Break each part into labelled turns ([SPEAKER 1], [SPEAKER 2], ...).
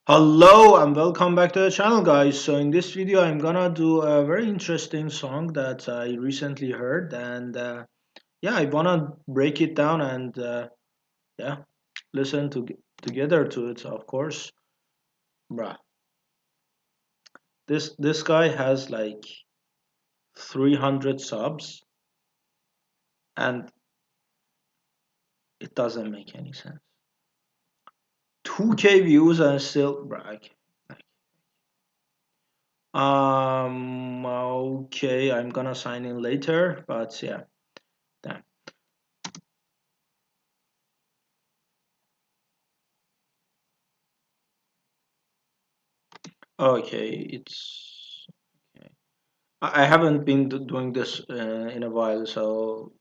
[SPEAKER 1] Hello and welcome back to the channel, guys. So in this video I'm gonna do a very interesting song that I recently heard, and yeah, I wanna break it down and yeah, listen together to it, of course. Bruh, this guy has like 300 subs, and it doesn't make any sense. 2K views and still bruh. Okay, I'm gonna sign in later, but yeah, damn. Okay, it's okay. I haven't been doing this in a while, so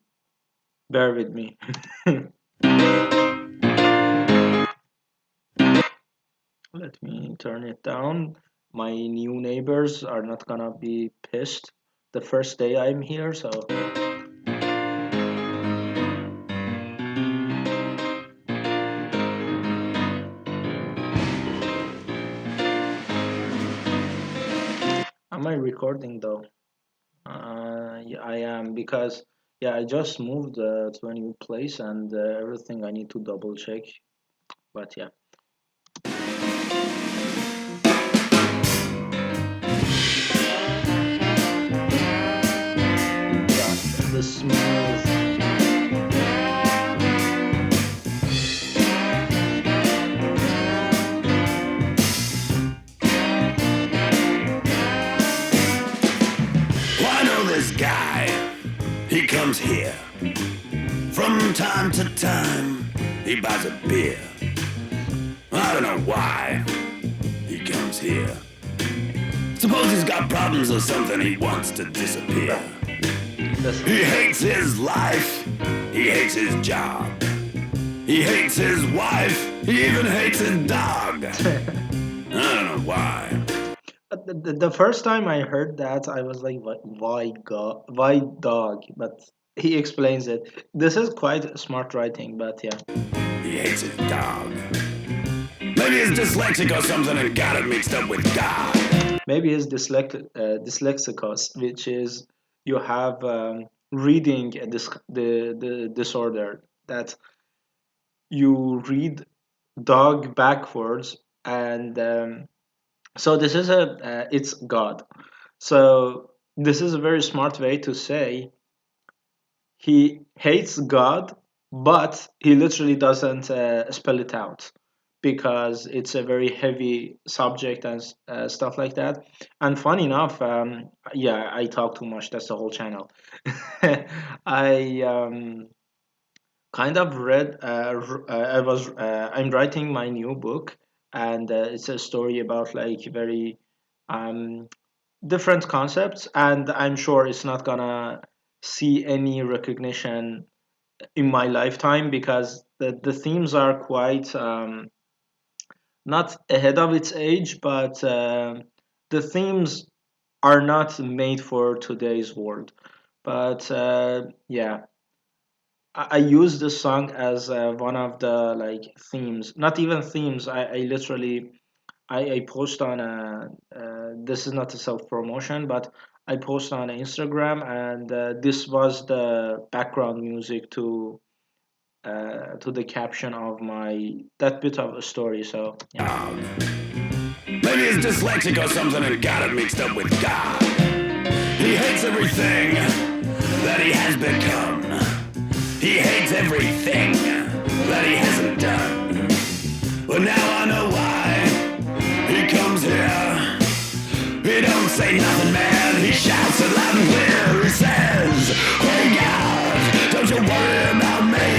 [SPEAKER 1] bear with me. Let me turn it down. My new neighbors are not gonna be pissed the first day I'm here, so am I recording though? Yeah, I am because yeah, I just moved to a new place and everything I need to double check. But yeah, yeah, the smooth.
[SPEAKER 2] Well, I know this guy, he comes here. From time to time, he buys a beer. I don't know why he comes here. Suppose he's got problems or something, he wants to disappear. He hates his life, he hates his job. He hates his wife, he even hates his dog. I don't know why.
[SPEAKER 1] The first time I heard that, I was like, Why God, why dog?" But he explains it. This is quite smart writing, but yeah,
[SPEAKER 2] He hates his dog. Maybe he's dyslexic or something and got it mixed up with God.
[SPEAKER 1] maybe his dyslexicos, which is you have reading the disorder that you read dog backwards, and so this is it's God. So this is a very smart way to say he hates God, but he literally doesn't spell it out because it's a very heavy subject and stuff like that. And funny enough, yeah, I talk too much. That's the whole channel. I kind of read. I'm writing my new book, and it's a story about like very um, different concepts, and I'm sure it's not gonna see any recognition in my lifetime because the themes are quite not ahead of its age, but the themes are not made for today's world. But yeah, I use this song as one of the like themes, not even themes. I literally I post on this is not a self promotion, but I post on Instagram, and this was the background music to the caption of my that bit of a story. So yeah,
[SPEAKER 2] Maybe he's dyslexic or something and got it mixed up with God. He hates everything that he has become. He hates everything that he hasn't done. But now I know why he comes here. He don't say nothing, man. He shouts it loud and clear. He says, "Hey God, don't you worry about me.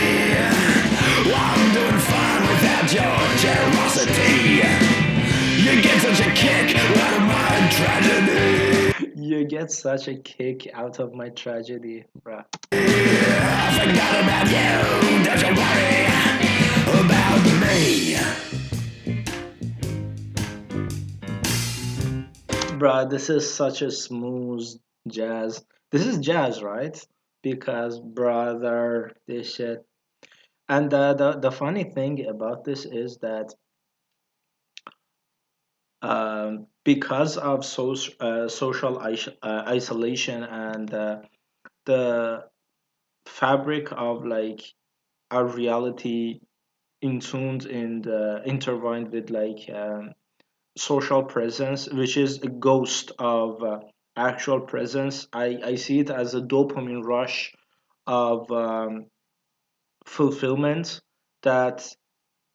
[SPEAKER 2] I'm doing fine without your generosity. You get such a kick out of my tragedy.
[SPEAKER 1] you get such a kick out of my tragedy, bruh.
[SPEAKER 2] I forgot about you. Don't you worry about me."
[SPEAKER 1] Bruh, this is such a smooth jazz. This is jazz, right? Because brother, this shit. And the funny thing about this is that because of social isolation and the fabric of like our reality in tuned and intertwined with like social presence, which is a ghost of actual presence. I see it as a dopamine rush of fulfillment, that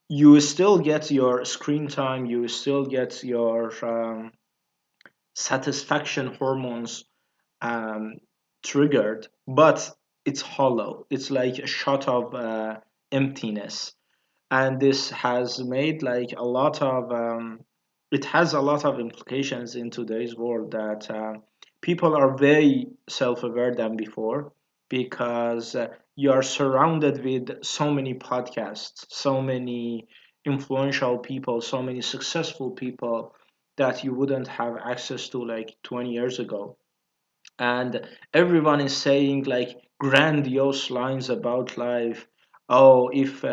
[SPEAKER 1] you still get your screen time, you still get your satisfaction hormones um, triggered, but it's hollow. It's like a shot of emptiness, and this has made like a lot of it has a lot of implications in today's world, that people are very self-aware than before, because you are surrounded with so many podcasts, so many influential people, so many successful people that you wouldn't have access to like 20 years ago. And everyone is saying like grandiose lines about life. Oh, if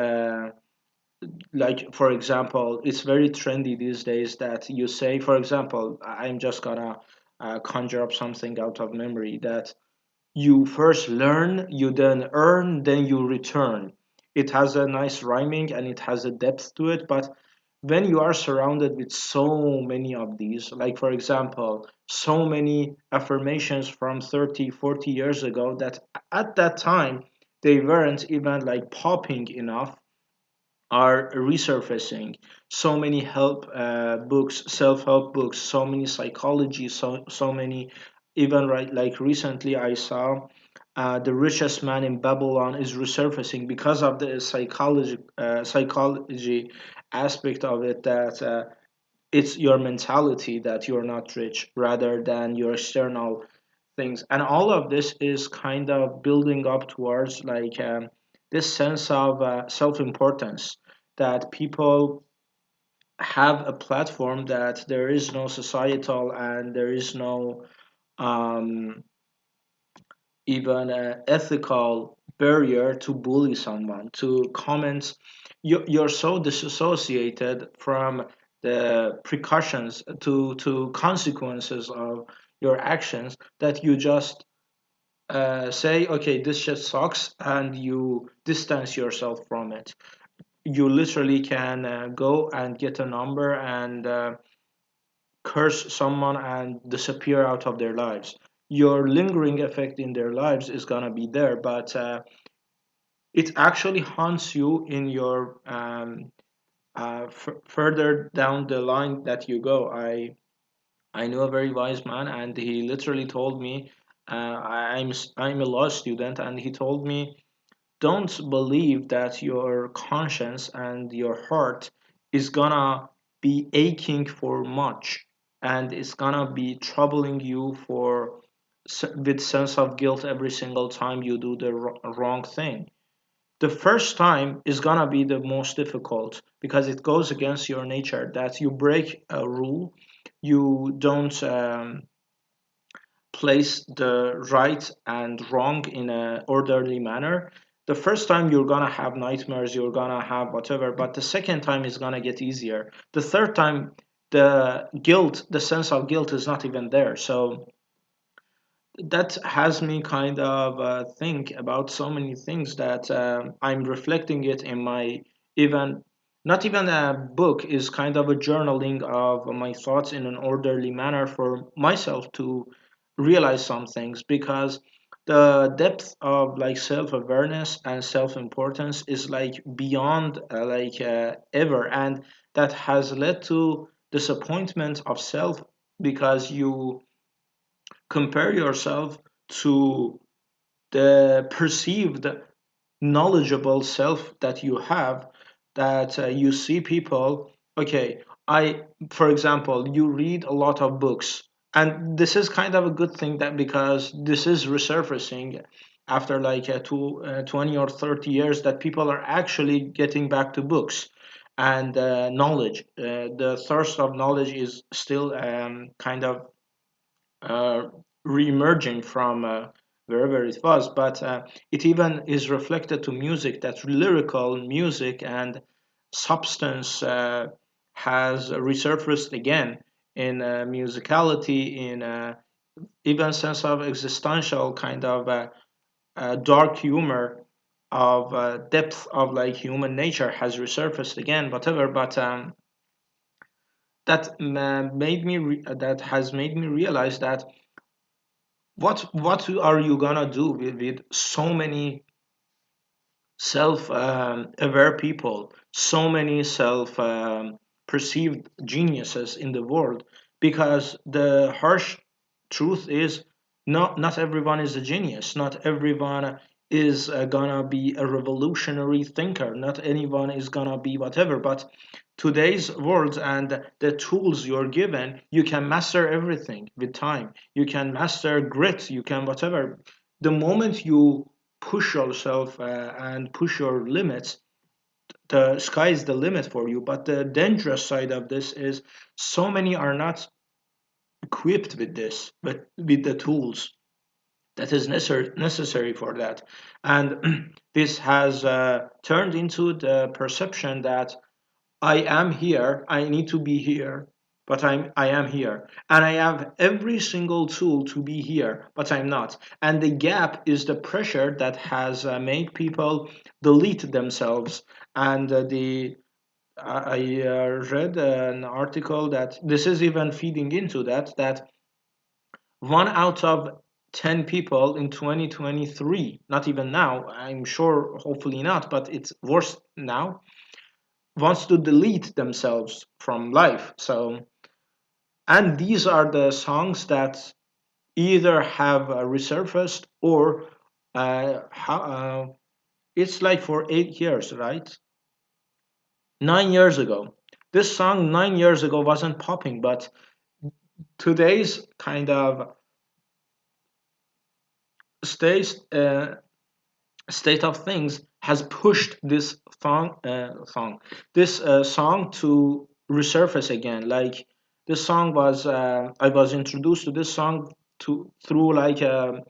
[SPEAKER 1] like for example, it's very trendy these days that you say, for example, I'm just gonna conjure up something out of memory, that you first learn, you then earn, then you return. It has a nice rhyming and it has a depth to it, but when you are surrounded with so many of these, like for example, so many affirmations from 30, 40 years ago, that at that time they weren't even like popping enough, are resurfacing. So many help books, self-help books, so many psychology, so many. Even right, like recently, I saw the richest man in Babylon is resurfacing because of the psychology aspect of it. That it's your mentality that you're not rich, rather than your external things, and all of this is kind of building up towards like this sense of self-importance, that people have a platform, that there is no societal and there is no um, even ethical barrier to bully someone, to comment. You're so disassociated from the precautions to consequences of your actions, that you just say, okay, this shit sucks, and you distance yourself from it. You literally can go and get a number and curse someone and disappear out of their lives. Your lingering effect in their lives is gonna be there, but it actually haunts you in your further down the line that you go. I knew a very wise man, and he literally told me, I'm a law student, and he told me, don't believe that your conscience and your heart is gonna be aching for much, and it's gonna be troubling you for with sense of guilt every single time you do the wrong thing. The first time is gonna be the most difficult, because it goes against your nature, that you break a rule, you don't place the right and wrong in a orderly manner. The first time you're gonna have nightmares, you're gonna have whatever, but the second time is gonna get easier. The third time, the sense of guilt is not even there. So that has me kind of think about so many things, that I'm reflecting it in my, even not even a book, is kind of a journaling of my thoughts in an orderly manner for myself to realize some things, because the depth of like self-awareness and self-importance is like beyond ever, and that has led to disappointment of self, because you compare yourself to the perceived knowledgeable self that you have, that you see people, okay, I for example, you read a lot of books, and this is kind of a good thing, that because this is resurfacing after like 20 or 30 years, that people are actually getting back to books and knowledge. The thirst of knowledge is still kind of uh, re-emerging from wherever it was, but it even is reflected to music, that lyrical music and substance has resurfaced again in musicality, in even sense of existential kind of dark humor of depth of like human nature has resurfaced again, whatever. But that has made me realize that what are you gonna do with so many self aware people, so many self perceived geniuses in the world? Because the harsh truth is, not everyone is a genius, not everyone is gonna be a revolutionary thinker, not anyone is gonna be whatever. But today's world and the tools you're given, you can master everything with time, you can master grit, you can whatever. The moment you push yourself and push your limits, the sky is the limit for you. But the dangerous side of this is so many are not equipped with this, but with the tools that is necessary for that. And this has turned into the perception that I am here, I need to be here, but I am here. And I have every single tool to be here, but I'm not. And the gap is the pressure that has made people delete themselves. And I read an article that this is even feeding into that 1 out of 10 people in 2023, not even now, I'm sure, hopefully not, but it's worse now, wants to delete themselves from life. So, and these are the songs that either have resurfaced or it's like for 8 years, right? 9 years ago. This song 9 years ago wasn't popping, but today's kind of state, state of things has pushed this song to resurface again. Like this song was, I was introduced to this song through like a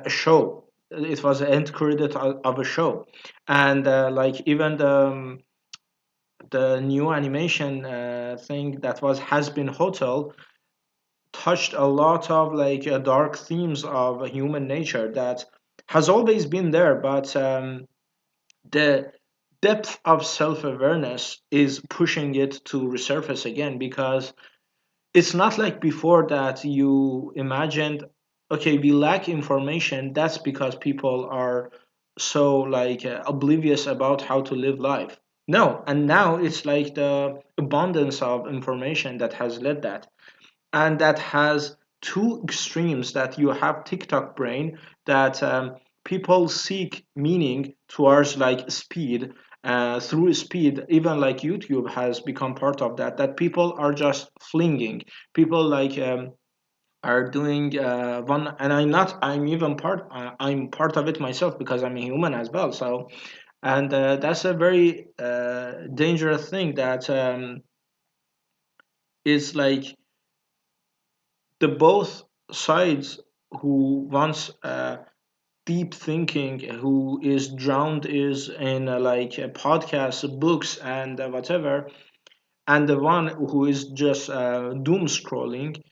[SPEAKER 1] show. It was an end credit of a show, and like even the new animation thing that was Has Been Hotel touched a lot of like dark themes of human nature that has always been there, but the depth of self-awareness is pushing it to resurface again. Because it's not like before that you imagined, okay, we lack information, that's because people are so like oblivious about how to live life. No, and now it's like the abundance of information that has led that. And that has two extremes: that you have TikTok brain, that people seek meaning towards like speed, through speed. Even like YouTube has become part of that, that people are just flinging, people like are doing one. And I'm even I'm part of it myself because I'm a human as well. So, and that's a very dangerous thing that is like the both sides, who wants deep thinking, who is drowned is in like podcasts, books, and whatever, and the one who is just doom scrolling.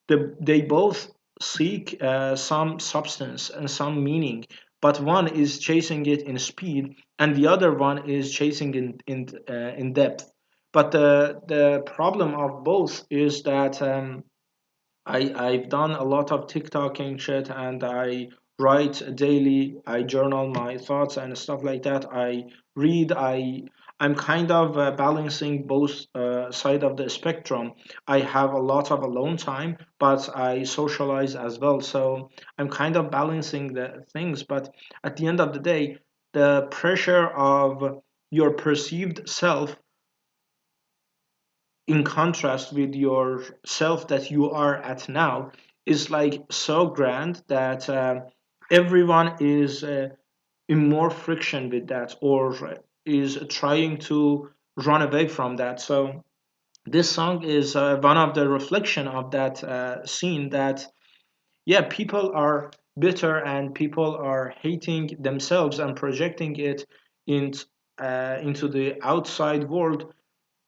[SPEAKER 1] They both seek some substance and some meaning, but one is chasing it in speed, and the other one is chasing in depth. But the problem of both is that I've done a lot of TikToking shit, and I write daily. I journal my thoughts and stuff like that. I read. I'm kind of balancing both side of the spectrum. I have a lot of alone time, but I socialize as well. So I'm kind of balancing the things. But at the end of the day, the pressure of your perceived self in contrast with your self that you are at now is like so grand that everyone is in more friction with that, or is trying to run away from that. So this song is one of the reflection of that scene, that yeah, people are bitter and people are hating themselves and projecting it in, into the outside world,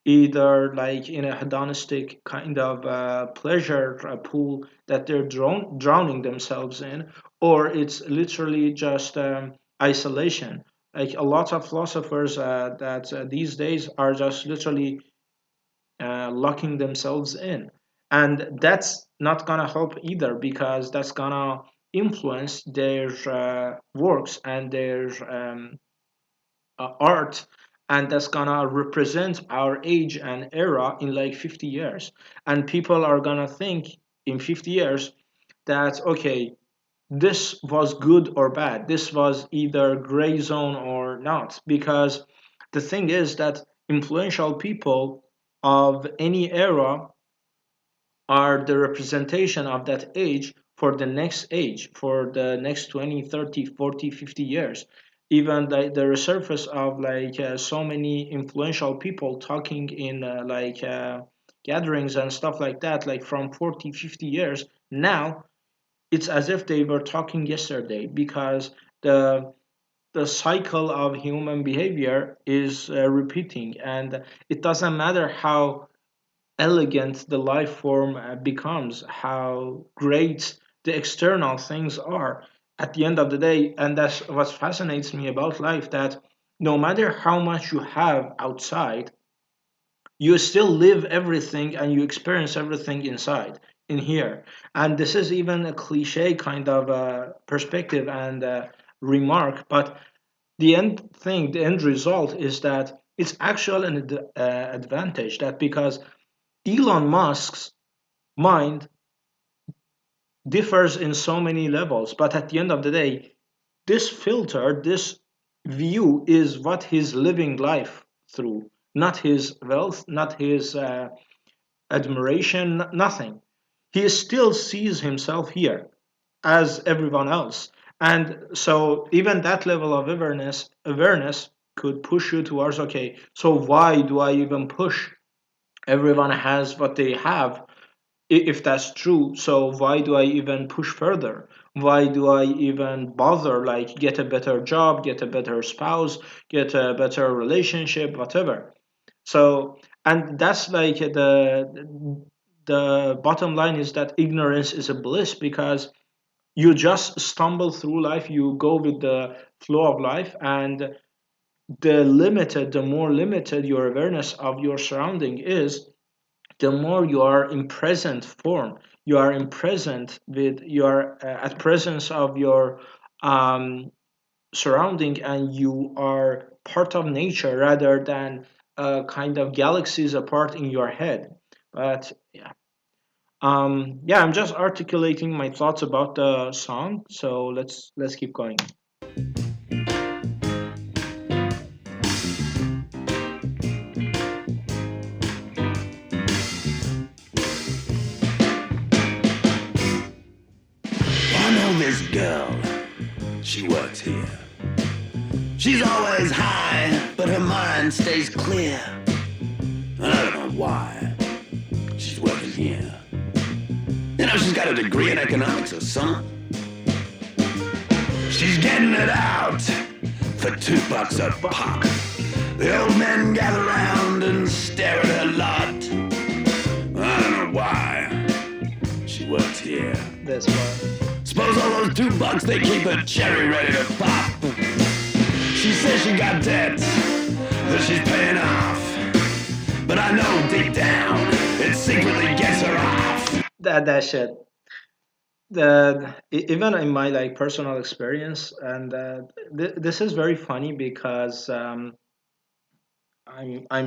[SPEAKER 1] either like in a hedonistic kind of pleasure pool that they're drowning themselves in, or it's literally just isolation. Like a lot of philosophers that these days are just literally locking themselves in, and that's not gonna help either, because that's gonna influence their works and their art, and that's gonna represent our age and era in like 50 years. And people are gonna think in 50 years that, okay, this was good or bad, this was either gray zone or not, because the thing is that influential people of any era are the representation of that age for the next age, for the next 20, 30, 40, 50 years. Even the resurface of like so many influential people talking in gatherings and stuff like that, like from 40, 50 years now, it's as if they were talking yesterday, because the cycle of human behavior is repeating, and it doesn't matter how elegant the life form becomes, how great the external things are. At the end of the day, and that's what fascinates me about life, that no matter how much you have outside, you still live everything and you experience everything inside, in here. And this is even a cliche kind of perspective and remark, but the end result is that it's actually an advantage, that because Elon Musk's mind differs in so many levels, but at the end of the day, this filter, this view is what he's living life through, not his wealth, not his admiration, nothing. He still sees himself here as everyone else. And so even that level of awareness could push you towards, okay, so why do I even push? Everyone has what they have, if that's true. So why do I even push further? Why do I even bother, like get a better job, get a better spouse, get a better relationship, whatever? So, and that's like the bottom line is that ignorance is a bliss, because you just stumble through life, you go with the flow of life, and the more limited your awareness of your surrounding is, the more you are in present form, you are in present with, you are at presence of your um, surrounding, and you are part of nature rather than kind of galaxies apart in your head. But yeah, yeah, I'm just articulating my thoughts about the song, so let's keep going.
[SPEAKER 2] I know this girl, she works here. She's always high, but her mind stays clear. I don't know why she's working here. You know, she's got a degree in economics or something. She's getting it out for $2 a pop. The old men gather round and stare at her lot. I don't know why she works here.
[SPEAKER 1] That's why.
[SPEAKER 2] Suppose all those $2 they keep her cherry ready to pop. She says she got debts that she's paying off, but I know deep down it secretly gets her off.
[SPEAKER 1] That shit. Even in my like personal experience, and this is very funny, because I'm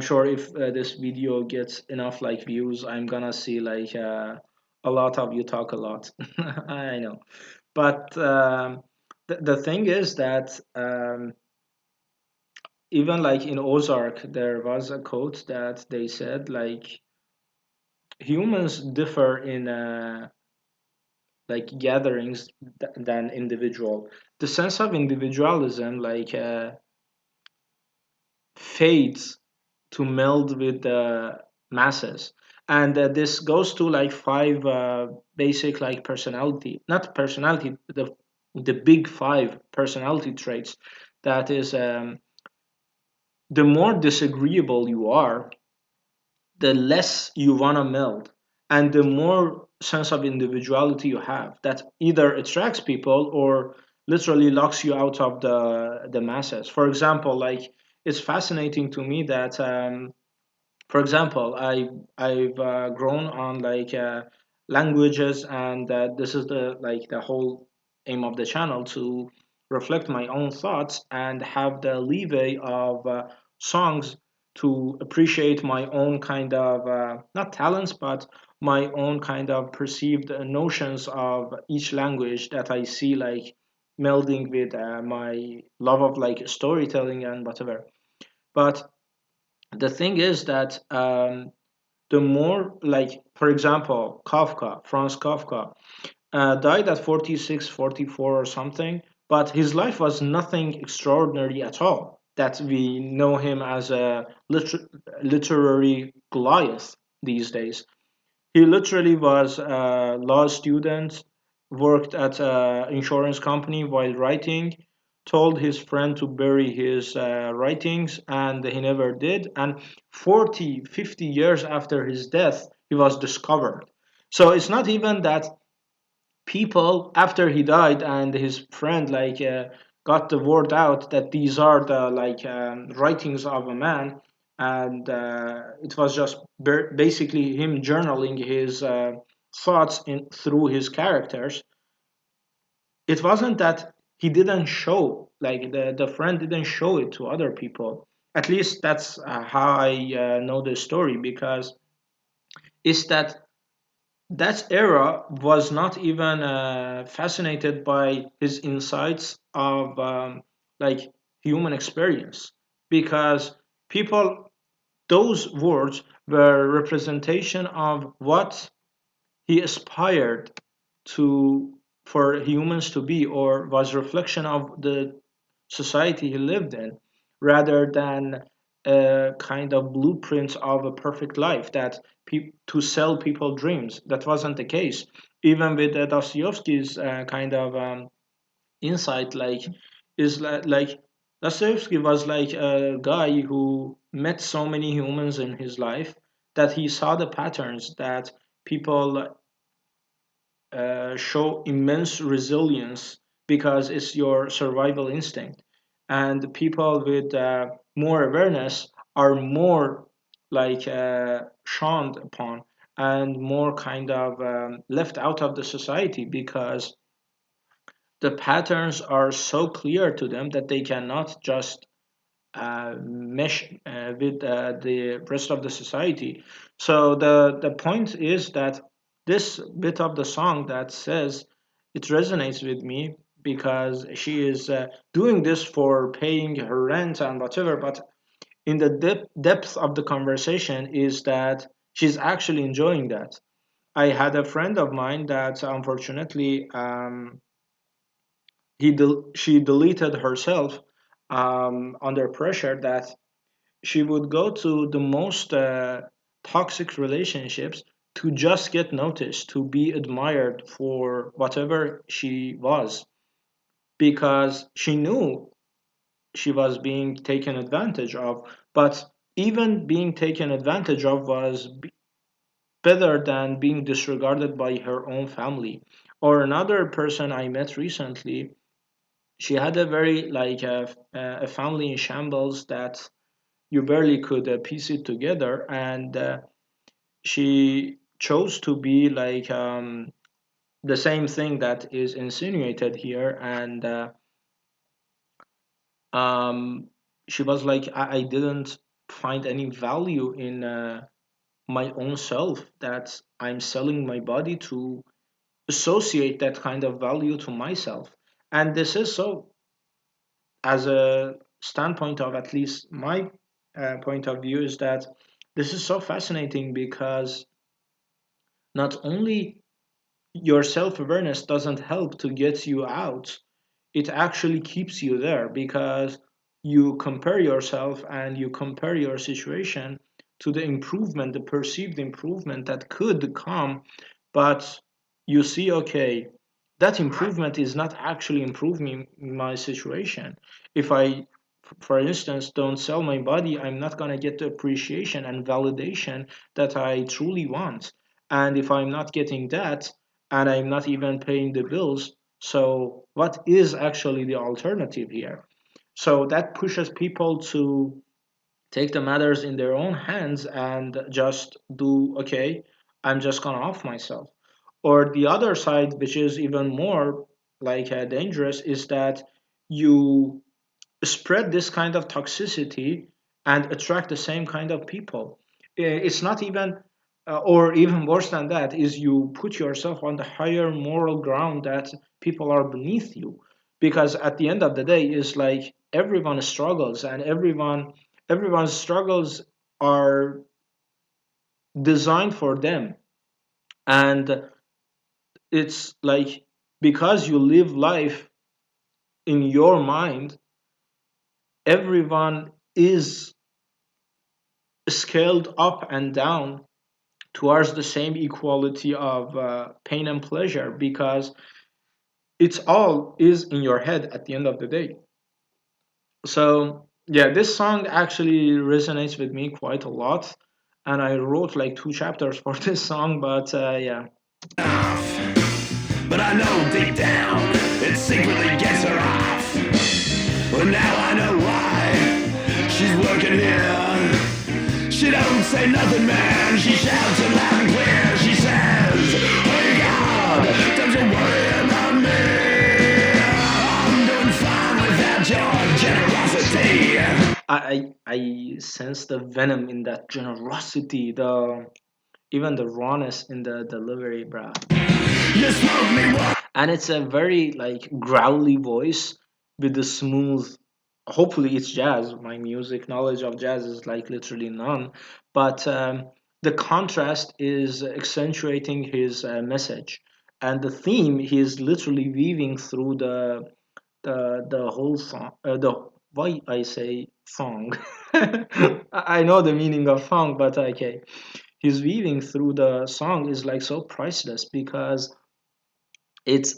[SPEAKER 1] sure if this video gets enough like views, I'm gonna see like a lot of you talk a lot. I know, but the thing is that even like in Ozark, there was a quote that they said like humans differ in like gatherings than individual. The sense of individualism like fades to meld with the masses, and this goes to like five basic like personality, not personality, the big five personality traits. That is, the more disagreeable you are, the less you want to meld, and the more sense of individuality you have that either attracts people or literally locks you out of the masses. For example, like, it's fascinating to me that for example, I've grown on like languages, and this is the whole aim of the channel, to reflect my own thoughts and have the leeway of songs to appreciate my own kind of not talents, but my own kind of perceived notions of each language that I see, like melding with my love of like storytelling and whatever. But the thing is that the more, like, for example, Franz Kafka, died at 46, 44 or something, but his life was nothing extraordinary at all, that we know him as a literary Goliath these days. He literally was a law student, worked at an insurance company while writing, told his friend to bury his writings, and he never did. And 40, 50 years after his death, he was discovered. So it's not even that people, after he died and his friend, like, got the word out that these are the like writings of a man, and it was just basically him journaling his thoughts through his characters. It wasn't that he didn't show, like, the friend didn't show it to other people. At least that's how I know the story, because it's that that era was not even fascinated by his insights of like human experience, because people, those words were representation of what he aspired to, for humans to be, or was reflection of the society he lived in, rather than a kind of blueprint of a perfect life that to sell people dreams. That wasn't the case. Even with Dostoevsky's kind of insight, like, is like Dostoevsky was like a guy who met so many humans in his life that he saw the patterns that people show immense resilience because it's your survival instinct. And people with more awareness are more like shunned upon and more kind of left out of the society, because the patterns are so clear to them that they cannot just mesh with the rest of the society. So the point is that this bit of the song that says it resonates with me, because she is doing this for paying her rent and whatever, but in the depth of the conversation is that she's actually enjoying that. I had a friend of mine that unfortunately she deleted herself under pressure, that she would go to the most toxic relationships to just get noticed, to be admired for whatever she was, because she knew she was being taken advantage of. But even being taken advantage of was better than being disregarded by her own family. Or another person I met recently, she had a very like a family in shambles that you barely could piece it together, and she chose to be like the same thing that is insinuated here, and um, she was like, I didn't find any value in my own self, that I'm selling my body to associate that kind of value to myself. And this is so, as a standpoint of at least my point of view, is that this is so fascinating, because not only your self-awareness doesn't help to get you out, it actually keeps you there, because you compare yourself and you compare your situation to the improvement, the perceived improvement that could come. But you see, okay, that improvement is not actually improving my situation. If I for instance, don't sell my body, I'm not going to get the appreciation and validation that I truly want. And if I'm not getting that, and I'm not even paying the bills, so what is actually the alternative here? So that pushes people to take the matters in their own hands and just do, okay, I'm just gonna off myself. Or the other side, which is even more dangerous, is that you spread this kind of toxicity and attract the same kind of people. It's not even, or even worse than that, is you put yourself on the higher moral ground that people are beneath you. Because at the end of the day, it's like everyone struggles, and everyone's struggles are designed for them. And it's like, because you live life in your mind, everyone is scaled up and down towards the same equality of pain and pleasure, because it's all is in your head at the end of the day. So yeah, this song actually resonates with me quite a lot, and I wrote like 2 chapters for this song. But yeah.
[SPEAKER 2] But I know deep down it secretly gets her off. Well, now I know why she's working here. She don't say nothing, man. She shouts it loud and clear. She says, "Hey God, don't you worry about me. I'm doing fine without your generosity."
[SPEAKER 1] I sense the venom in that generosity, the even the rawness in the delivery, bruh.
[SPEAKER 2] You smoke me one.
[SPEAKER 1] And it's a very like growly voice with the smooth, hopefully it's jazz. My music knowledge of jazz is like literally none, but the contrast is accentuating his message, and the theme he's literally weaving through the whole song, the why I say song. I know the meaning of song, but okay, his weaving through the song is like so priceless, because it's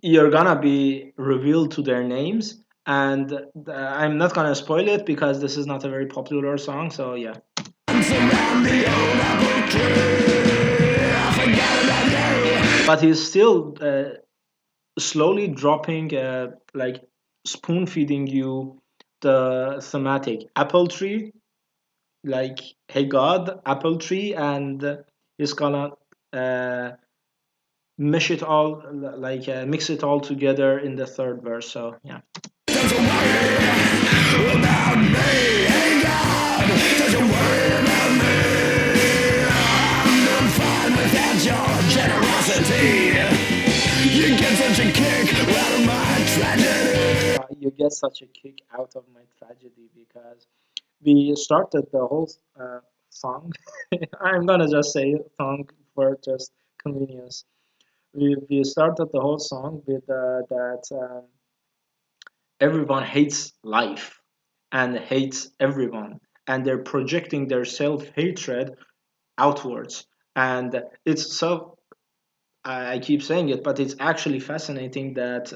[SPEAKER 1] you're gonna be revealed to their names, and I'm not gonna spoil it because this is not a very popular song, so yeah. But he's still slowly dropping, like spoon feeding you the thematic apple tree, like, hey God, apple tree, and he's gonna uh, mesh it all, mix it all together in the third verse. So yeah.
[SPEAKER 2] About me, hey God, don't you worry about me. I'm doing fine without your generosity. You get such a kick out of my tragedy.
[SPEAKER 1] You get such a kick out of my tragedy, because we started the whole song. I'm gonna just say song for just convenience. We started the whole song with that everyone hates life and hates everyone, and they're projecting their self-hatred outwards. And it's so, I keep saying it, but it's actually fascinating that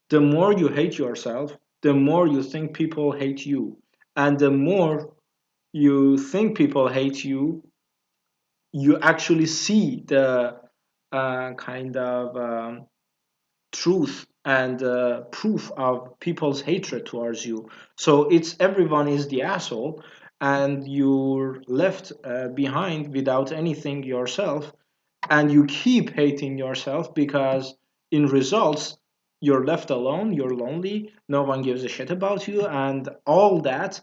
[SPEAKER 1] the more you hate yourself, the more you think people hate you. And the more you think people hate you, you actually see the kind of truth and proof of people's hatred towards you. So it's everyone is the asshole, and you're left behind without anything yourself, and you keep hating yourself, because in results you're left alone, you're lonely, no one gives a shit about you, and all that.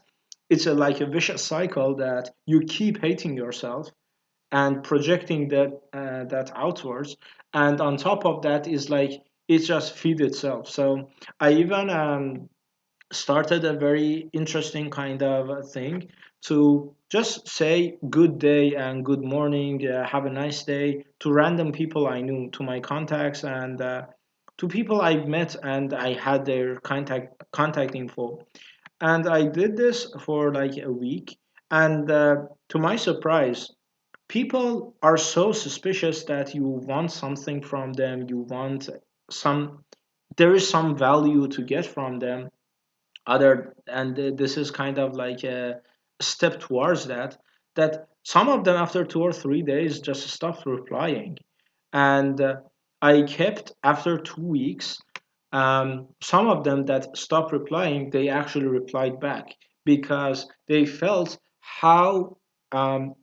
[SPEAKER 1] It's like a vicious cycle that you keep hating yourself and projecting that outwards, and on top of that is like it just feeds itself. So I even started a very interesting kind of thing to just say good day and good morning, have a nice day, to random people I knew, to my contacts, and to people I've met and I had their contact info. And I did this for like a week, and to my surprise, people are so suspicious that you want something from them, you want some, there is some value to get from them. other, and this is kind of like a step towards that, that some of them after 2 or 3 days just stopped replying. And I kept after 2 weeks, some of them that stopped replying, they actually replied back because they felt um,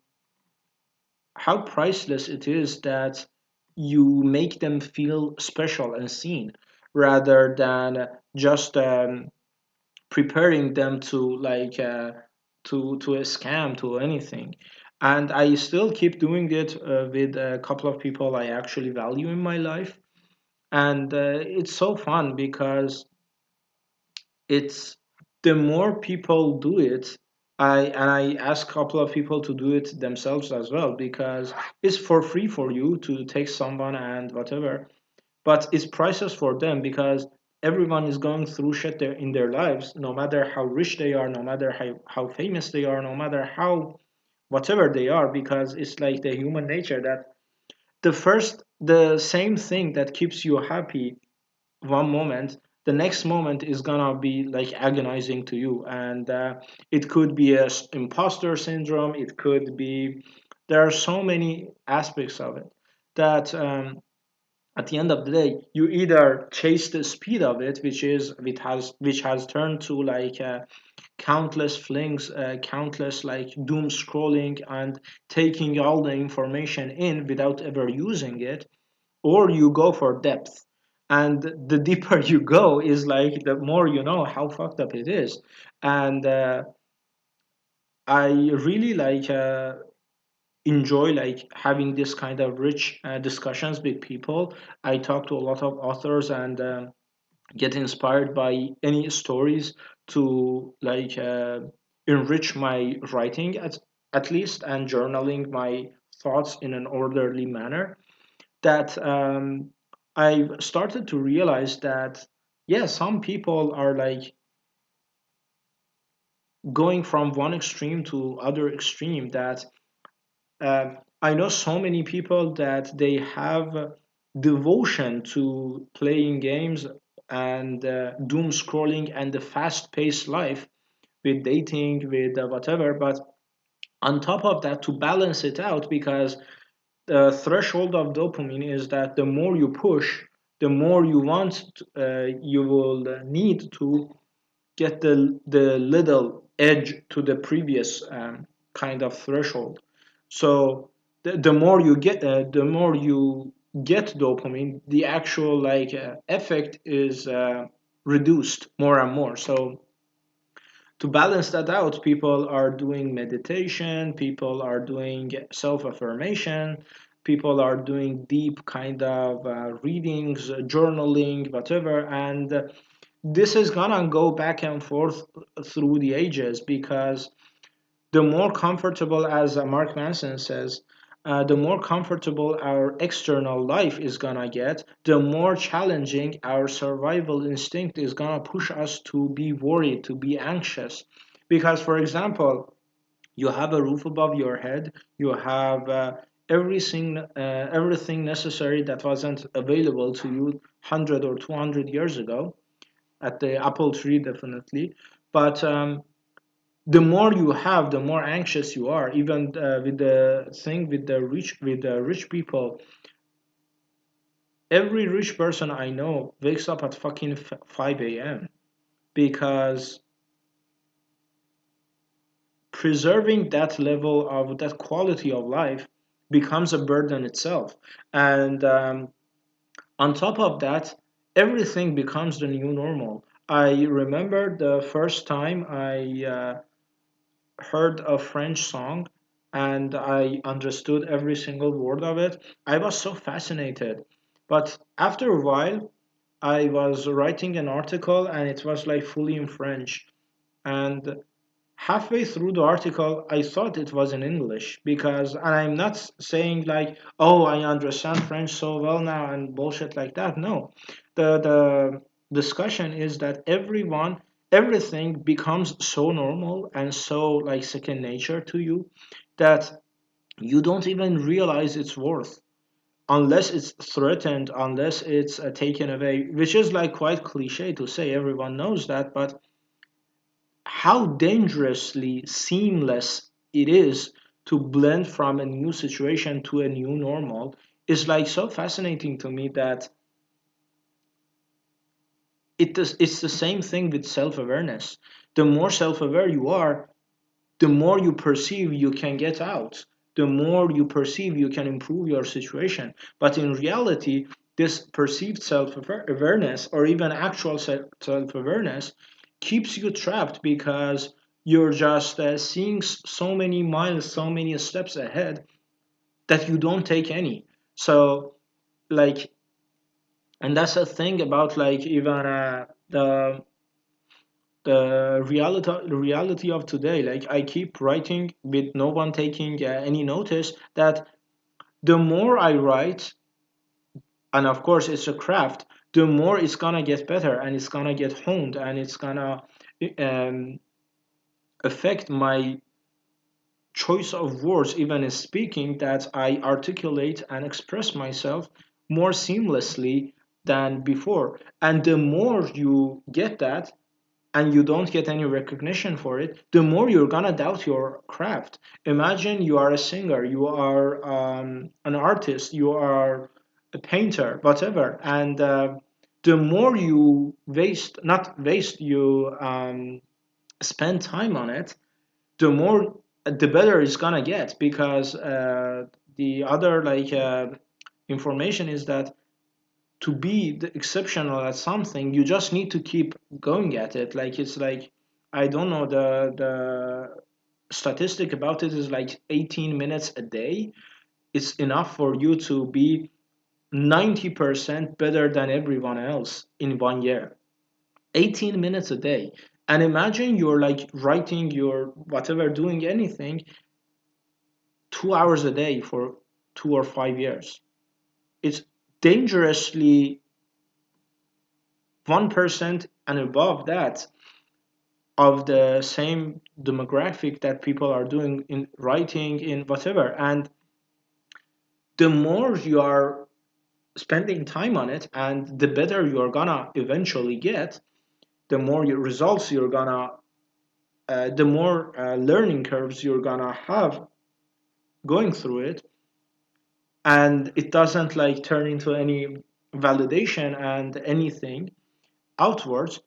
[SPEAKER 1] how priceless it is that you make them feel special and seen, rather than just preparing them to to a scam, to anything. And I still keep doing it with a couple of people I actually value in my life. And it's so fun because it's the more people do it, I ask a couple of people to do it themselves as well, because it's for free for you to take someone and whatever, but it's priceless for them because everyone is going through shit there in their lives, no matter how rich they are, no matter how famous they are, no matter how whatever they are, because it's like the human nature that the same thing that keeps you happy one moment, the next moment is gonna be like agonizing to you. And it could be a imposter syndrome, it could be, there are so many aspects of it that at the end of the day you either chase the speed of it, which has turned to like countless flings, countless like doom scrolling and taking all the information in without ever using it, or you go for depth. And the deeper you go is like the more you know how fucked up it is. And I really enjoy like having this kind of rich discussions with people. I talk to a lot of authors and get inspired by any stories to enrich my writing at least, and journaling my thoughts in an orderly manner. That I've started to realize that, yeah, some people are like going from one extreme to other extreme. That uh, I know so many people that they have devotion to playing games and doom scrolling and the fast-paced life with dating, with whatever. But on top of that, to balance it out, because the threshold of dopamine is that the more you push, the more you want, you will need to get the little edge to the previous kind of threshold. So the more you get, the more you get dopamine, the actual effect is reduced more and more. So to balance that out, people are doing meditation, people are doing self affirmation, people are doing deep kind of readings, journaling, whatever. And this is gonna go back and forth through the ages, because the more comfortable, as Mark Manson says, the more comfortable our external life is gonna get, the more challenging our survival instinct is gonna push us to be worried, to be anxious. Because, for example, you have a roof above your head, you have everything necessary that wasn't available to you 100 or 200 years ago at the apple tree, definitely. But the more you have, the more anxious you are. Even with the thing with the rich people, every rich person I know wakes up at fucking 5 a.m. because preserving that level of that quality of life becomes a burden itself. And on top of that, everything becomes the new normal. I remember the first time I heard a French song and I understood every single word of it. I was so fascinated. But after a while, I was writing an article and it was like fully in French. And halfway through the article, I thought it was in English, because, and I'm not saying like, oh, I understand French so well now and bullshit like that. No, the discussion is that everything becomes so normal and so like second nature to you that you don't even realize its worth unless it's threatened, unless it's taken away, which is like quite cliche to say. Everyone knows that, but how dangerously seamless it is to blend from a new situation to a new normal is like so fascinating to me that it's the same thing with self-awareness. The more self-aware you are, the more you perceive you can get out, the more you perceive you can improve your situation. But in reality, this perceived self-awareness or even actual self-awareness keeps you trapped because you're just seeing so many miles, so many steps ahead that you don't take any. So, like, and that's the thing about like even the reality of today. Like I keep writing with no one taking any notice that the more I write, and of course it's a craft, the more it's gonna get better and it's gonna get honed and it's gonna um, affect my choice of words even in speaking, that I articulate and express myself more seamlessly than before. And the more you get that, and you don't get any recognition for it, the more you're gonna doubt your craft. Imagine you are a singer, you are an artist, you are a painter, whatever, and the more you not waste, you spend time on it, the better it's gonna get, because the other information is that to be exceptional at something, you just need to keep going at it. Like it's like, I don't know, the statistic about it is like 18 minutes a day. It's enough for you to be 90% better than everyone else in 1 year. 18 minutes a day. And imagine you're like writing your whatever, doing anything 2 hours a day for 2 or 5 years. It's dangerously 1% and above that of the same demographic that people are doing in writing, in whatever. And the more you are spending time on it, and the better you're gonna eventually get, the more your results you're gonna the more learning curves you're gonna have going through it. And it doesn't like turn into any validation and anything outwards.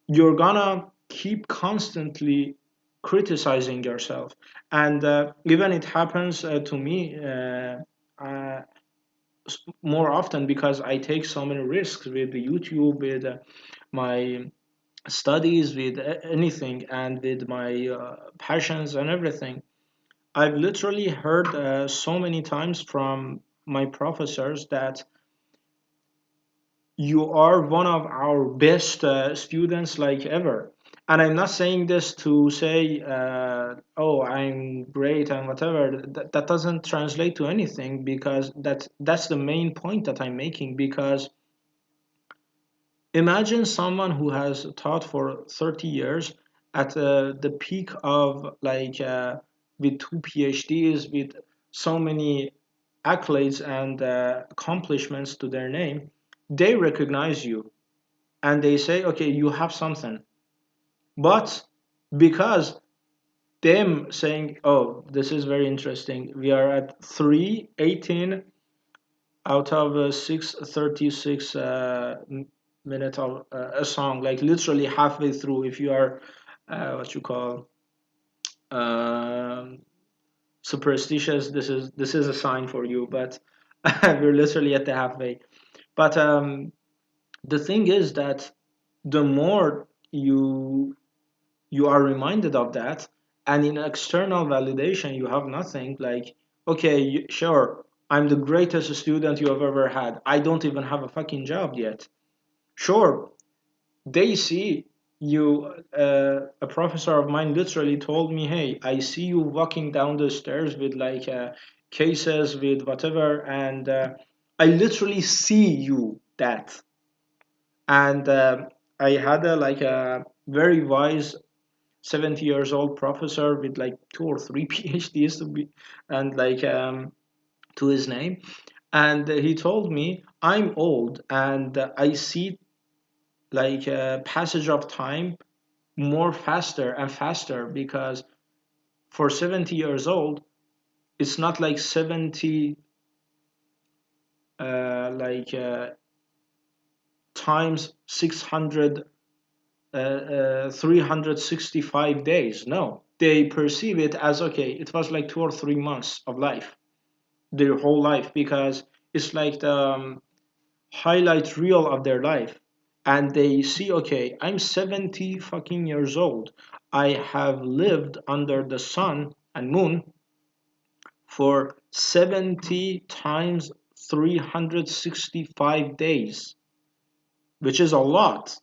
[SPEAKER 1] You're gonna keep constantly criticizing yourself. And even it happens to me uh, more often, because I take so many risks with the YouTube, with my studies, with anything, and with my passions and everything. I've literally heard so many times from my professors that you are one of our best students like ever. And I'm not saying this to say oh, I'm great and whatever. That doesn't translate to anything, because that's the main point that I'm making. Because imagine someone who has taught for 30 years at the peak of with 2 PhDs, with so many accolades and accomplishments to their name. They recognize you and they say, okay, you have something. But because them saying, oh, this is very interesting, we are at 3:18 out of 6:36 minute of a song, like literally halfway through. If you are what you call um, superstitious, this is a sign for you. But we're literally at the halfway. But the thing is that the more you are reminded of that, and in external validation you have nothing. Like, okay, sure, I'm the greatest student you have ever had, I don't even have a fucking job yet. Sure, they see you. A professor of mine literally told me, hey, I see you walking down the stairs with cases, with whatever, and I literally see you that. And I had a very wise 70 years old professor with like 2 or 3 PhDs to be, and to his name. And he told me, I'm old and I see like a passage of time more faster and faster, because for 70 years old, it's not like 70 like times 600 365 days. No, they perceive it as, okay, it was like 2 or 3 months of life, their whole life, because it's like the highlight reel of their life. And they see, okay, I'm 70 fucking years old. I have lived under the sun and moon for 70 times 365 days, which is a lot.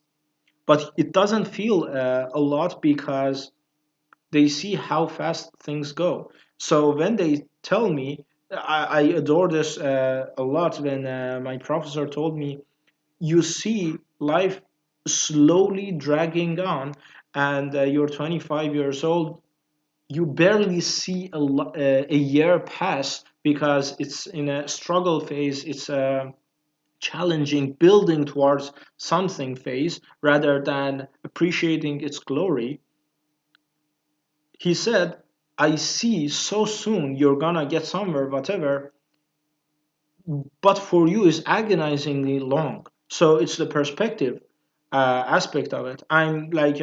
[SPEAKER 1] But it doesn't feel a lot, because they see how fast things go. So when they tell me, I adore this a lot, when my professor told me, you see life slowly dragging on, and you're 25 years old, you barely see a year pass, because it's in a struggle phase, it's a challenging building towards something phase rather than appreciating its glory. He said, I see so soon you're gonna get somewhere, whatever, but for you is agonizingly long. So it's the perspective aspect of it. I'm like,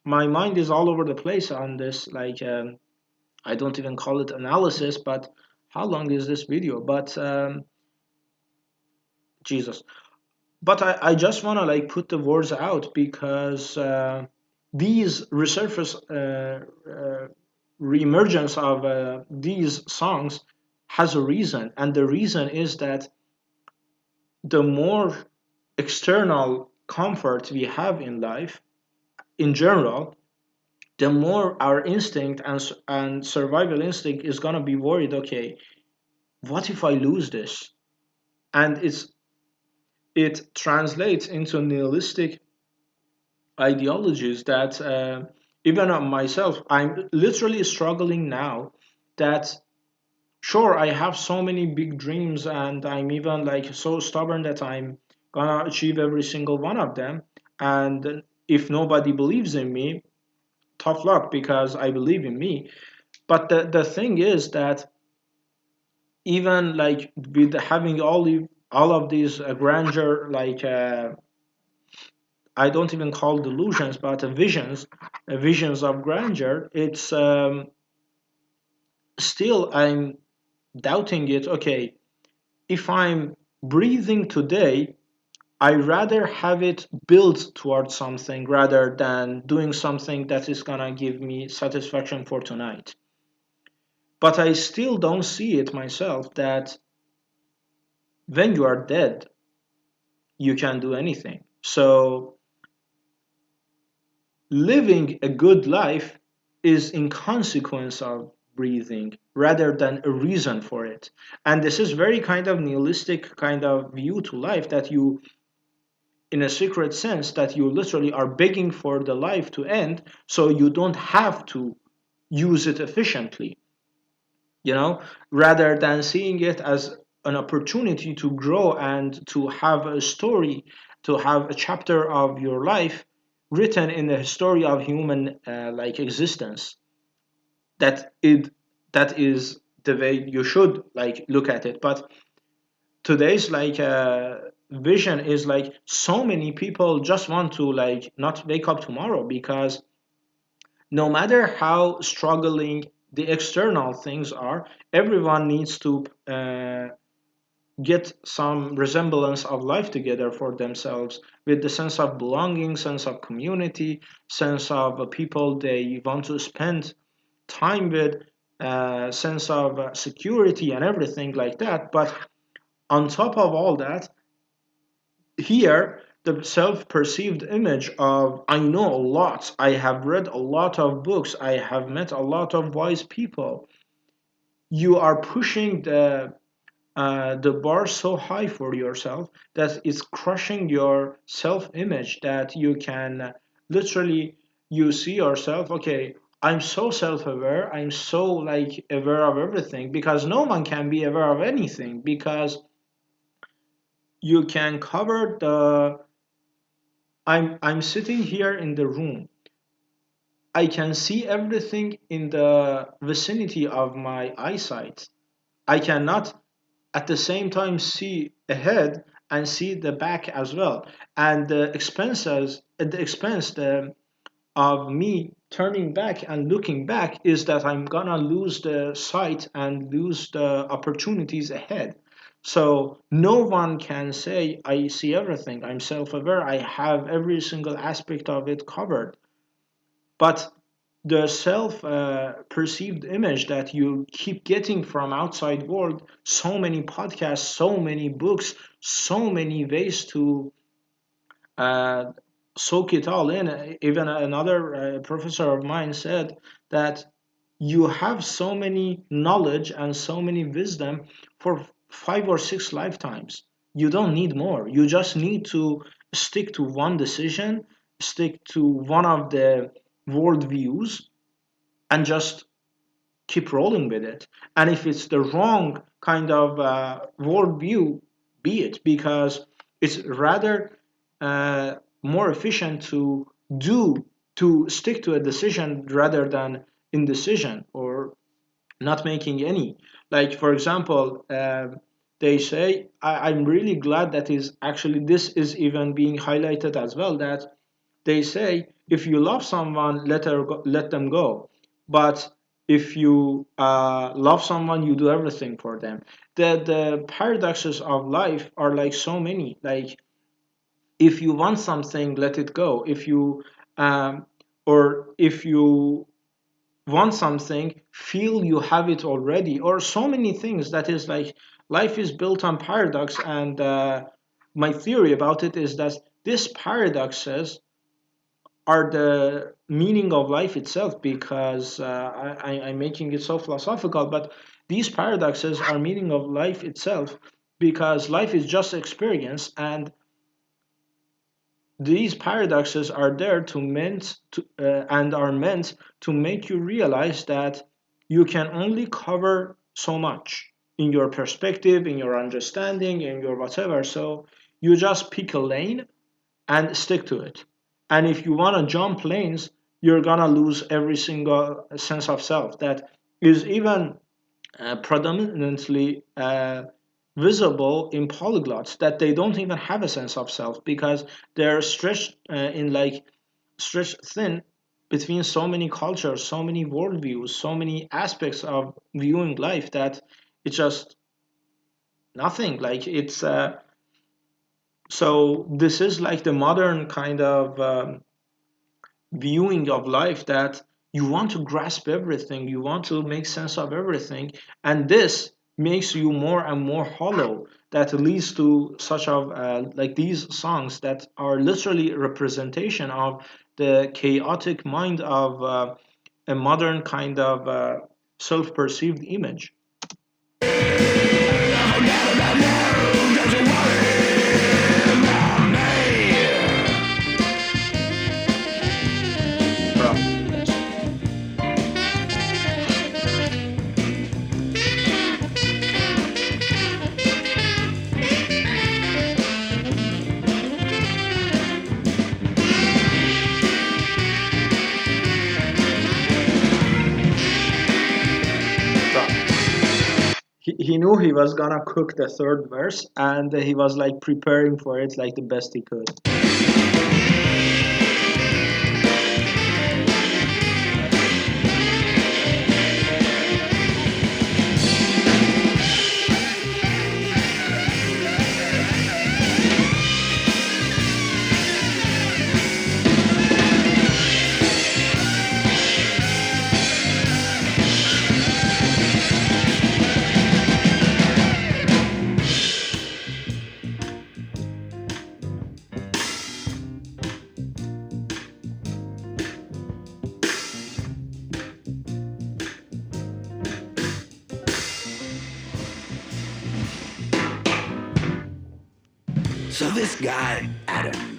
[SPEAKER 1] my mind is all over the place on this. Like, I don't even call it analysis, but how long is this video? But Jesus. But I just want to like put the words out, because these resurface reemergence of these songs has a reason, and the reason is that the more external comfort we have in life in general, the more our instinct and survival instinct is going to be worried, okay, what if I lose this? And it translates into nihilistic ideologies that even on myself, I'm literally struggling now, that sure, I have so many big dreams, and I'm even like so stubborn that I'm gonna achieve every single one of them. And if nobody believes in me, tough luck, because I believe in me. But the thing is that even like with having all of these grandeur, like I don't even call delusions, but visions of grandeur, it's still I'm doubting it. Okay, if I'm breathing today, I rather have it built towards something rather than doing something that is gonna give me satisfaction for tonight. But I still don't see it myself that when you are dead, you can do anything. So living a good life is in consequence of breathing rather than a reason for it. And this is very kind of nihilistic kind of view to life, that you, in a secret sense, that you literally are begging for the life to end so you don't have to use it efficiently, you know, rather than seeing it as an opportunity to grow and to have a story, to have a chapter of your life written in the history of human like existence. That it that is the way you should like look at it. But today's like vision is like so many people just want to like not wake up tomorrow, because no matter how struggling the external things are, everyone needs to get some resemblance of life together for themselves, with the sense of belonging, sense of community, sense of people they want to spend time with, sense of security and everything like that. But on top of all that, here the self-perceived image of, I know a lot, I have read a lot of books, I have met a lot of wise people, you are pushing the bar so high for yourself that it's crushing your self-image, that you can literally, you see yourself, okay, I'm so self-aware, I'm so like aware of everything, because no one can be aware of anything, because you can cover the, I'm sitting here in the room, I can see everything in the vicinity of my eyesight. I cannot at the same time see ahead and see the back as well. And the expenses, at the expense of me turning back and looking back is that I'm gonna lose the sight and lose the opportunities ahead. So no one can say I see everything. I'm self-aware. I have every single aspect of it covered. But the self perceived image that you keep getting from outside world, so many podcasts, so many books, so many ways to uh, soak it all in. Even another professor of mine said that you have so many knowledge and so many wisdom for 5 or 6 lifetimes. You don't need more. You just need to stick to one decision, stick to one of the worldviews, and just keep rolling with it. And if it's the wrong kind of worldview, be it, because it's rather uh, more efficient to do to stick to a decision rather than indecision or not making any. Like for example, they say I'm really glad that is actually this is even being highlighted as well, that they say if you love someone, let them go. But if you love someone, you do everything for them. The paradoxes of life are like so many. Like if you want something, let it go. If you or if you want something, feel you have it already, or so many things. That is like life is built on paradox, and my theory about it is that these paradoxes are the meaning of life itself, because I'm making it so philosophical, but these paradoxes are meaning of life itself, because life is just experience, and these paradoxes are there to meant to, and are meant to make you realize that you can only cover so much in your perspective, in your understanding, in your whatever. So you just pick a lane and stick to it. And if you want to jump lanes, you're gonna lose every single sense of self that is even predominantly visible in polyglots, that they don't even have a sense of self because they're stretched in like stretched thin between so many cultures, so many worldviews, so many aspects of viewing life that it's just nothing. Like it's so this is like the modern kind of viewing of life, that you want to grasp everything, you want to make sense of everything, and this makes you more and more hollow. That leads to such of like these songs that are literally representation of the chaotic mind of a modern kind of self-perceived image. He knew he was gonna cook the third verse, and he was like preparing for it like the best he could.
[SPEAKER 2] So this guy,
[SPEAKER 1] Adam.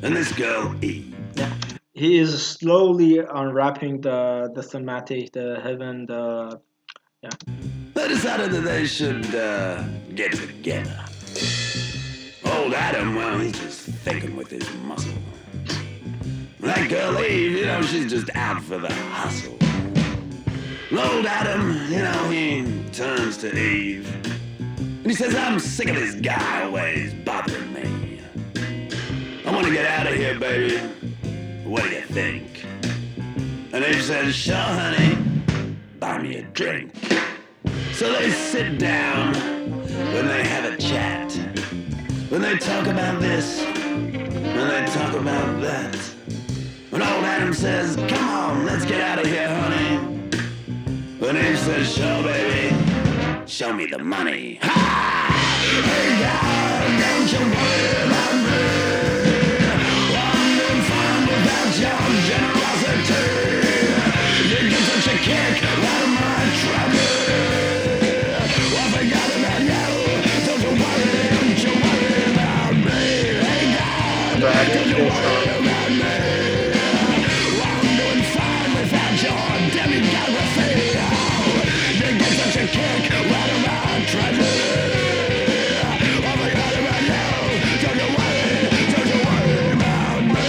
[SPEAKER 2] and this girl, Eve.
[SPEAKER 1] Yeah. He is slowly unwrapping the thematic, the heaven, the yeah.
[SPEAKER 2] They decided that they should get together. Old Adam, well, he's just thinking with his muscle. That girl Eve, you know, she's just out for the hustle. Old Adam, you know, he turns to Eve. And he says, I'm sick of this guy always bothering me. I want to get out of here, baby. What do you think? And Eve says, sure, honey. Buy me a drink. So they sit down, when they have a chat, when they talk about this, when they talk about that. When old Adam says, come on, let's get out of here, honey. When Eve says, sure, baby, show me the money. Ha! Hey, God, don't you worry about me. I'm doing fine without your generosity. You get such a kick out of my trouble. I forgot about you. Don't you worry about me. Hey, God,
[SPEAKER 1] Bro, I
[SPEAKER 2] don't
[SPEAKER 1] think
[SPEAKER 2] you
[SPEAKER 1] this
[SPEAKER 2] worry
[SPEAKER 1] song.
[SPEAKER 2] about me. I'm doing fine without your demigography. You get such a kick out of my treasure. I forgot about you. Don't you worry about me. Don't you worry about me.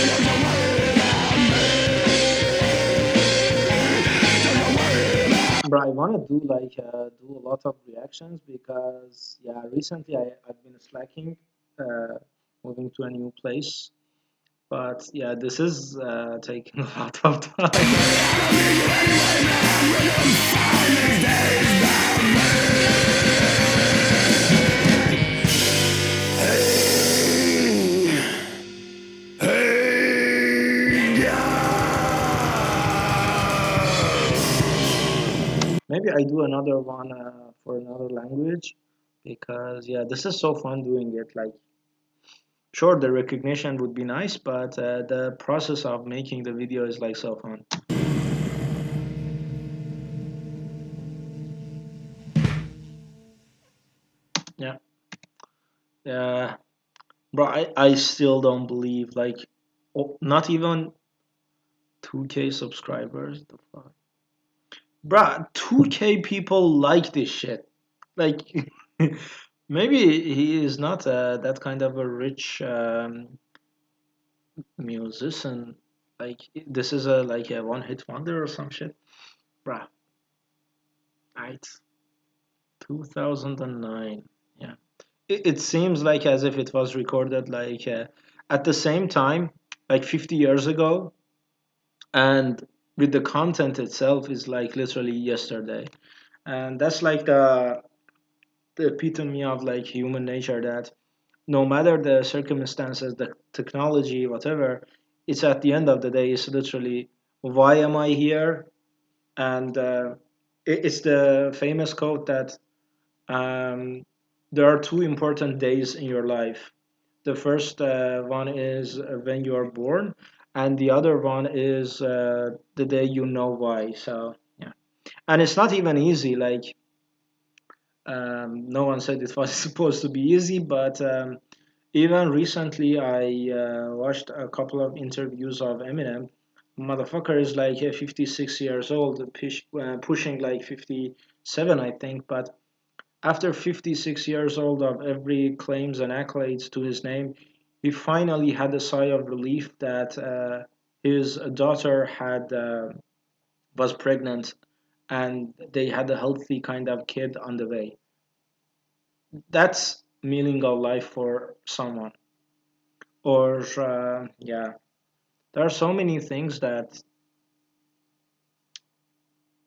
[SPEAKER 2] Don't you worry about
[SPEAKER 1] Bro, I want to do do a lot of reactions because yeah, recently I've been slacking, uh, moving to a new place. But yeah, this is taking a lot of time.
[SPEAKER 2] Hey,
[SPEAKER 1] Maybe I do another one for another language because yeah, this is so fun doing it. Like, sure, the recognition would be nice, but the process of making the video is like so fun. Yeah, yeah, bro. I still don't believe like, oh, not even 2K subscribers. The fuck, bro. 2K people like this shit. Like, maybe he is not that kind of a rich musician. Like, this is a like a one hit wonder or some shit, bruh. Right, 2009. Yeah, it seems like as if it was recorded like at the same time, like 50 years ago, and with the content itself is like literally yesterday, and that's like the epitome of like human nature, that no matter the circumstances, the technology, whatever, it's at the end of the day, it's literally, why am I here? And it's the famous quote that um, there are two important days in your life. The first one is when you are born, and the other one is the day you know why. So yeah, and it's not even easy. Like, no one said it was supposed to be easy, but even recently, I watched a couple of interviews of Eminem. Motherfucker is like 56 years old, pushing like 57, I think. But after 56 years old of every claims and accolades to his name, he finally had a sigh of relief that his daughter had was pregnant, and they had a healthy kind of kid on the way. That's meaning of life for someone. Or yeah, there are so many things that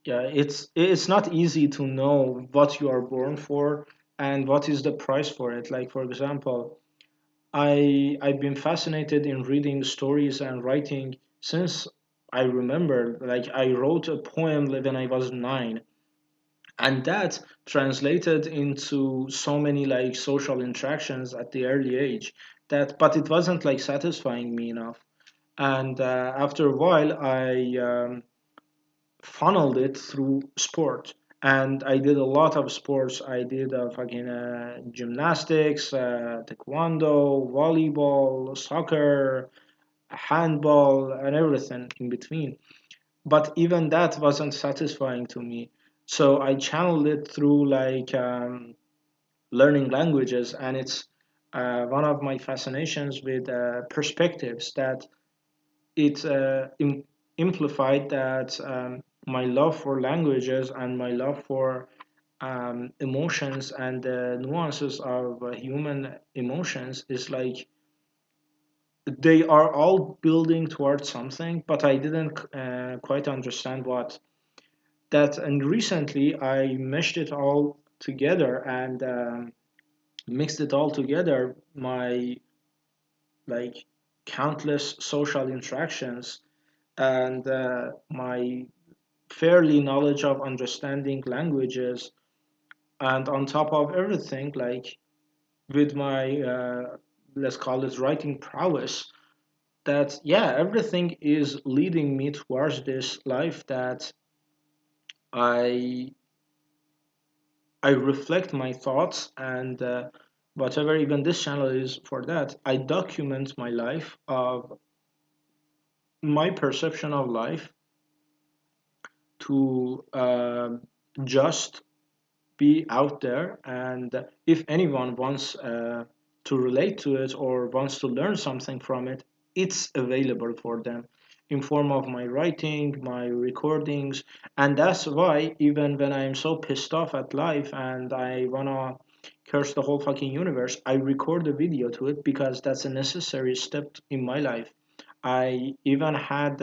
[SPEAKER 1] yeah, it's not easy to know what you are born for and what is the price for it. Like, for example, I've been fascinated in reading stories and writing since I remember. Like, I wrote a poem when I was 9, and that translated into so many like social interactions at the early age, that but it wasn't like satisfying me enough. And after a while, I funneled it through sport, and I did a lot of sports. I did fucking gymnastics, taekwondo, volleyball, soccer, handball, and everything in between. But even that wasn't satisfying to me, so I channeled it through like learning languages. And it's one of my fascinations with perspectives, that it amplified that my love for languages and my love for emotions and the nuances of human emotions is like they are all building towards something, but I didn't quite understand what that. And recently, I meshed it all together and mixed it all together. My like countless social interactions and my fairly knowledge of understanding languages, and on top of everything, like with my let's call it writing prowess, that yeah, everything is leading me towards this life that i I reflect my thoughts, and whatever even this channel is for, that I document my life of my perception of life to just be out there. And if anyone wants to relate to it or wants to learn something from it, it's available for them in form of my writing, my recordings. And that's why even when I'm so pissed off at life and I wanna curse the whole fucking universe, I record a video to it, because that's a necessary step in my life. I even had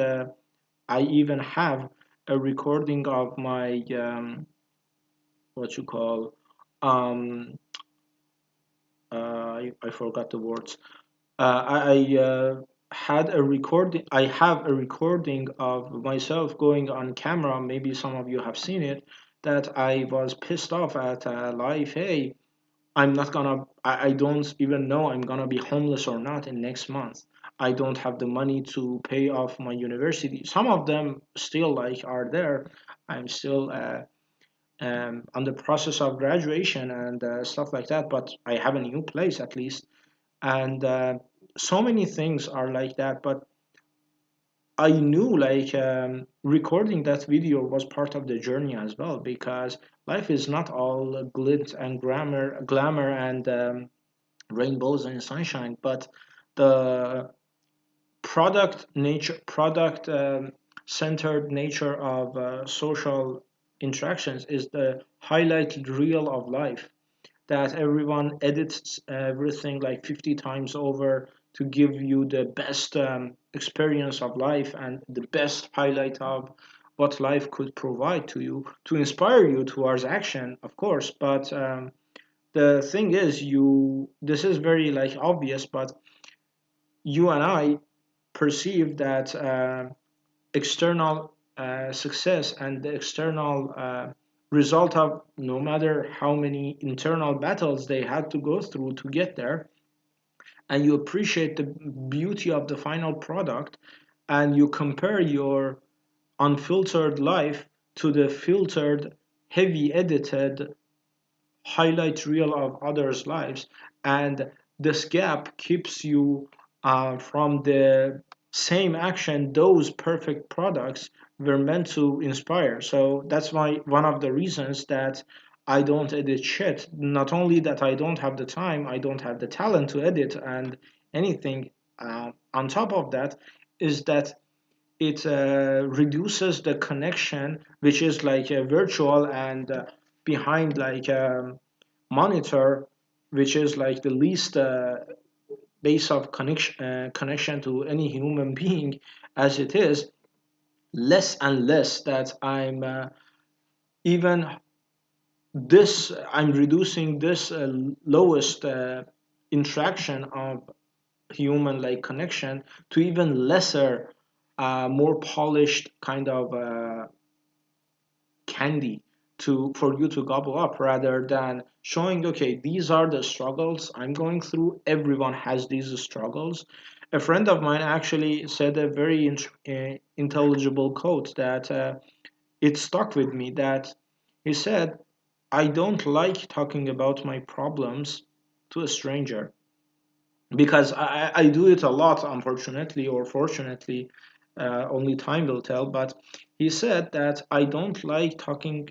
[SPEAKER 1] I even have a recording of my what you call um I forgot the words. I had a recording. I have a recording of myself going on camera. Maybe some of you have seen it. That I was pissed off at life. Hey, I'm not gonna. I don't even know I'm gonna be homeless or not in next month. I don't have the money to pay off my university. Some of them still like are there. I'm still on the process of graduation and stuff like that, but I have a new place at least. And so many things are like that. But I knew like recording that video was part of the journey as well, because life is not all glitz and glamour and rainbows and sunshine, but the product centered nature of social interactions is the highlighted reel of life, that everyone edits everything like 50 times over to give you the best experience of life and the best highlight of what life could provide to you, to inspire you towards action, of course. But the thing is, this is very like obvious, but you and I perceive that external success and the external result of no matter how many internal battles they had to go through to get there, and you appreciate the beauty of the final product, and you compare your unfiltered life to the filtered, heavy edited highlight reel of others' lives, and this gap keeps you from the same action those perfect products were meant to inspire. So that's why one of the reasons that I don't edit shit. Not only that I don't have the time, I don't have the talent to edit and anything. On top of that, is that it reduces the connection, which is like virtual and behind like monitor, which is like the least base of connection to any human being, as it is less and less that even I'm reducing this lowest interaction of human like connection to even lesser, more polished kind of candy to for you to gobble up, rather than showing, okay, these are the struggles I'm going through. Everyone has these struggles. A friend of mine actually said a very intelligible quote that it stuck with me, that he said, I don't like talking about my problems to a stranger, because I do it a lot, unfortunately or fortunately, only time will tell. But he said that I don't like talking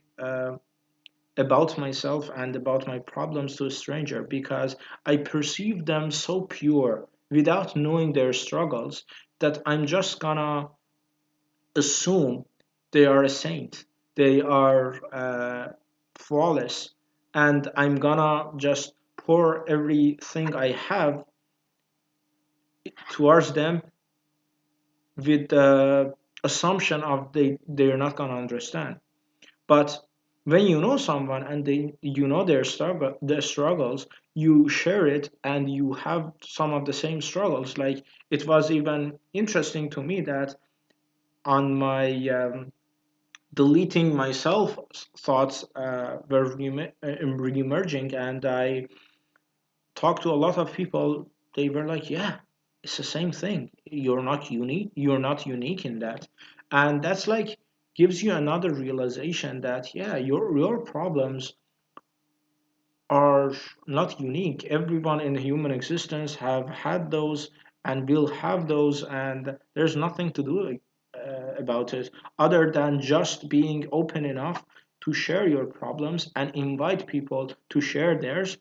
[SPEAKER 1] about myself and about my problems to a stranger because I perceive them so pure without knowing their struggles that I'm just gonna assume they are a saint, they are flawless, and I'm gonna just pour everything I have towards them with the assumption of they're not gonna understand. But when you know someone and you know their struggles, you share it and you have some of the same struggles. Like it was even interesting to me that on my deleting myself thoughts were re-emerging, and I talked to a lot of people. They were like, yeah, it's the same thing. You're not unique in that. And that's like gives you another realization that yeah, your problems are not unique. Everyone in human existence have had those and will have those, and there's nothing to do about it other than just being open enough to share your problems and invite people to share theirs.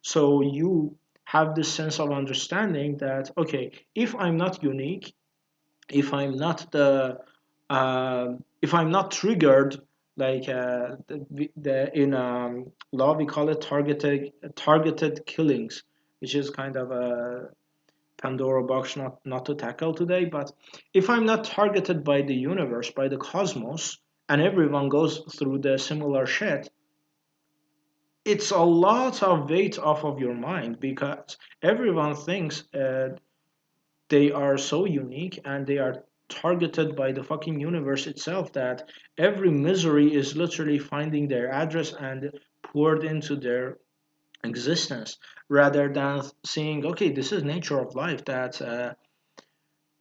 [SPEAKER 1] So you have this sense of understanding that okay, if I'm not unique, if I'm not if I'm not triggered, like in law we call it targeted killings, which is kind of a Pandora box not to tackle today. But if I'm not targeted by the universe, by the cosmos, and everyone goes through the similar shit, it's a lot of weight off of your mind because everyone thinks they are so unique and they are targeted by the fucking universe itself that every misery is literally finding their address and poured into their existence rather than seeing okay, this is nature of life, that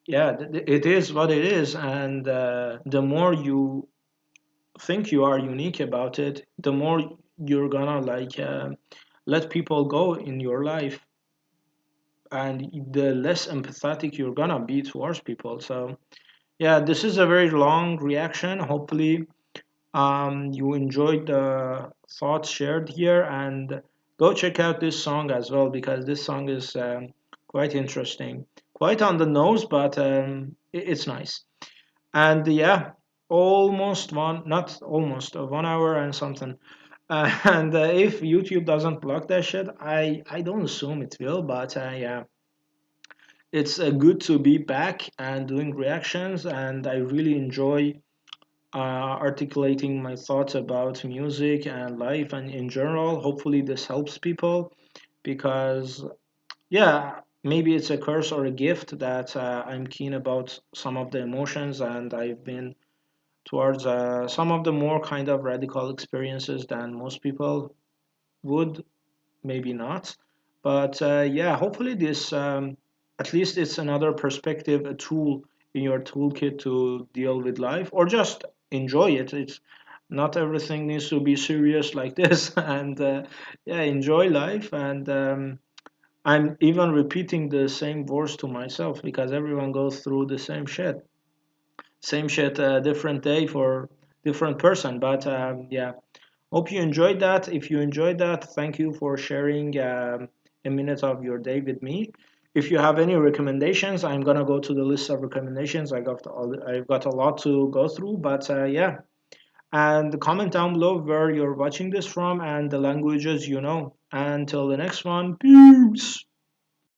[SPEAKER 1] yeah, it is what it is. And the more you think you are unique about it, the more you're gonna like let people go in your life, and the less empathetic you're gonna be towards people. So yeah, this is a very long reaction. Hopefully, you enjoyed the thoughts shared here, and go check out this song as well because this song is quite interesting, quite on the nose, but it's nice. And yeah, almost one, not almost 1 hour and something. And if YouTube doesn't block that shit, I don't assume it will, but yeah, it's good to be back and doing reactions, and I really enjoy articulating my thoughts about music and life and in general. Hopefully, this helps people because, yeah, maybe it's a curse or a gift that I'm keen about some of the emotions, and I've been towards some of the more kind of radical experiences than most people would, maybe not. But yeah, hopefully, this at least it's another perspective, a tool in your toolkit to deal with life or just enjoy it. It's not everything needs to be serious like this, and yeah, enjoy life. And I'm even repeating the same words to myself because everyone goes through the same shit, different day for different person. But yeah, hope you enjoyed that. If you enjoyed that, thank you for sharing a minute of your day with me. If you have any recommendations, I'm gonna go to the list of recommendations. I've got a lot to go through, but yeah. And comment down below where you're watching this from and the languages you know. Until the next one, peace.